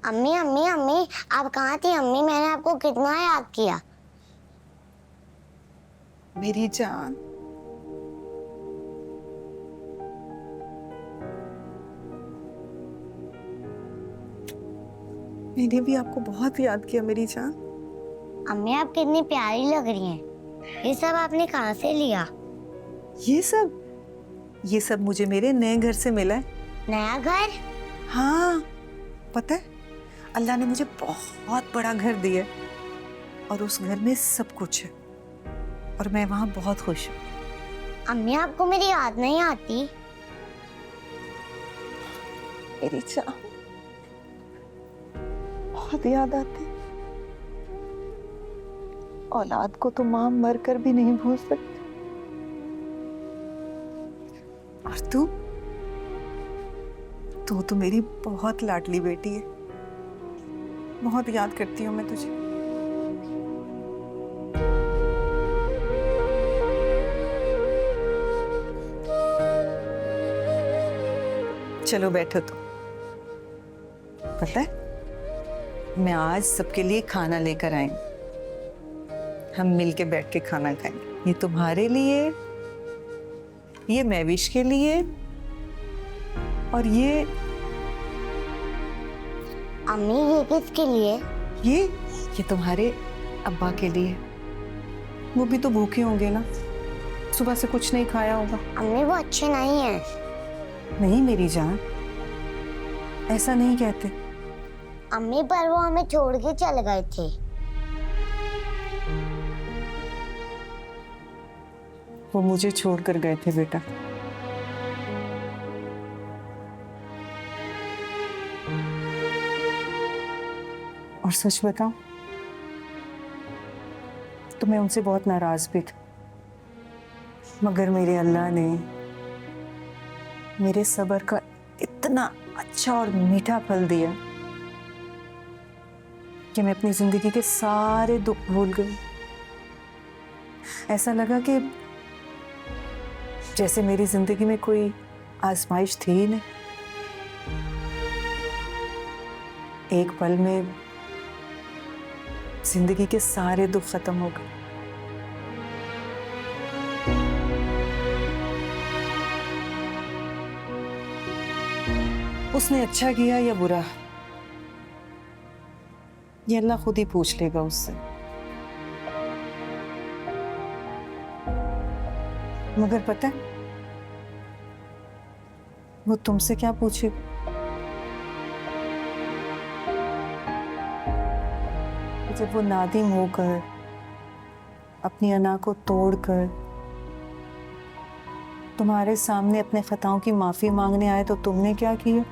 अम्मी अम्मी अम्मी, आप कहाँ थी अम्मी? मैंने आपको कितना याद किया। मेरी जान, मैंने भी आपको बहुत याद किया मेरी जान। अम्मी आप कितनी प्यारी लग रही हैं। ये सब आपने कहाँ से लिया? ये सब मुझे मेरे नए घर से मिला है। नया घर? हाँ, पता है अल्लाह ने मुझे बहुत बड़ा घर दिया है और उस घर में सब कुछ है और मैं वहां बहुत खुश हूँ। अम्मी आपको मेरी याद नहीं आती? मेरी जान, बहुत याद आती। औलाद को तो मां मर कर भी नहीं भूल सकती। और तू तो मेरी बहुत लाडली बेटी है। बहुत याद करती हूँ मैं तुझे। चलो बैठो। तो पता है मैं आज सबके लिए खाना लेकर आई हूँ। हम मिलके बैठ के खाना खाएंगे। ये तुम्हारे लिए, ये महविश के लिए और अम्मी ये किसके लिए? ये तुम्हारे अब्बा के लिए। वो भी तो भूखे होंगे ना, सुबह से कुछ नहीं खाया होगा। अम्मी वो अच्छे नहीं हैं। नहीं मेरी जान, ऐसा नहीं कहते। अम्मी पर वो हमें छोड़ के चले गए थे। वो मुझे छोड़कर गए थे बेटा। और सच बताऊं तो मैं उनसे बहुत नाराज भी थी, मगर मेरे अल्लाह ने मेरे सब्र का इतना अच्छा और मीठा फल दिया कि मैं अपनी जिंदगी के सारे दुख भूल गई। ऐसा लगा कि जैसे मेरी जिंदगी में कोई आजमाइश थी ही नहीं। एक पल में जिंदगी के सारे दुख खत्म हो गए। उसने अच्छा किया या बुरा, ये अल्लाह खुद ही पूछ लेगा उससे। मगर पता है वो तुमसे क्या पूछेगा? जब वो नादिम होकर अपनी अना को तोड़कर तुम्हारे सामने अपने खताओं की माफी मांगने आए तो तुमने क्या किया?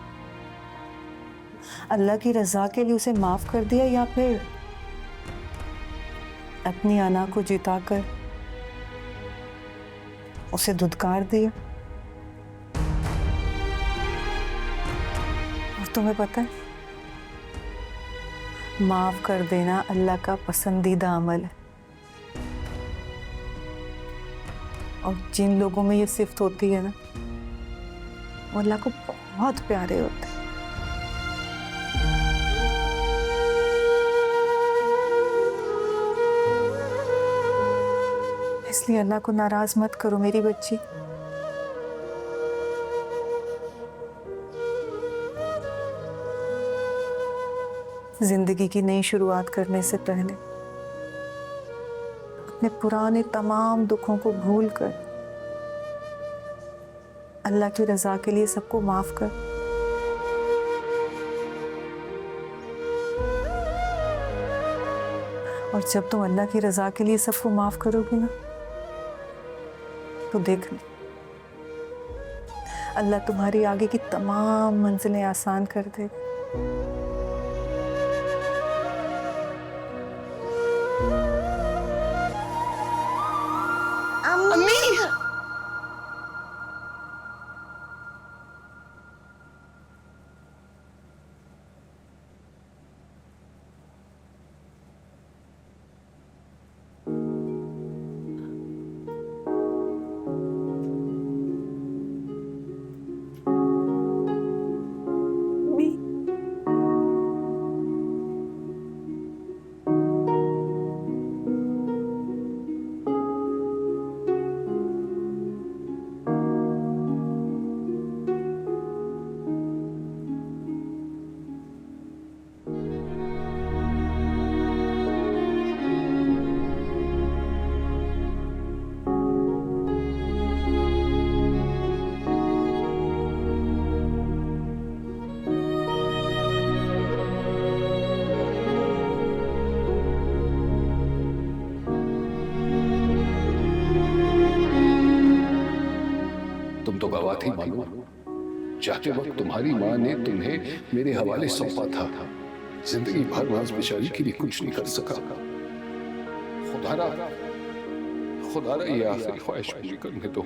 अल्लाह की रजा के लिए उसे माफ कर दिया या फिर अपनी अना को जिताकर उसे धुतकार दिया? और तुम्हें पता है माफ कर देना अल्लाह का पसंदीदा अमल है और जिन लोगों में ये सिफ्त होती है ना वो अल्लाह को बहुत प्यारे होते हैं। इसलिए अल्लाह को नाराज मत करो मेरी बच्ची। जिंदगी की नई शुरुआत करने से पहले अपने पुराने तमाम दुखों को भूलकर अल्लाह की रजा के लिए सबको माफ कर। और जब तुम अल्लाह की रजा के लिए सबको माफ करोगी ना तो देखना अल्लाह तुम्हारी आगे की तमाम मंजिलें आसान कर देगा। अम्मी मालूम, जाते वक्त तुम्हारी माँ ने तुम्हें मेरे हवाले सौंपा था। जिंदगी भर मैं उस बेचारी के लिए कुछ नहीं कर सका। खुदारा ये आखिरी ख्वाहिश पूरी करने दो।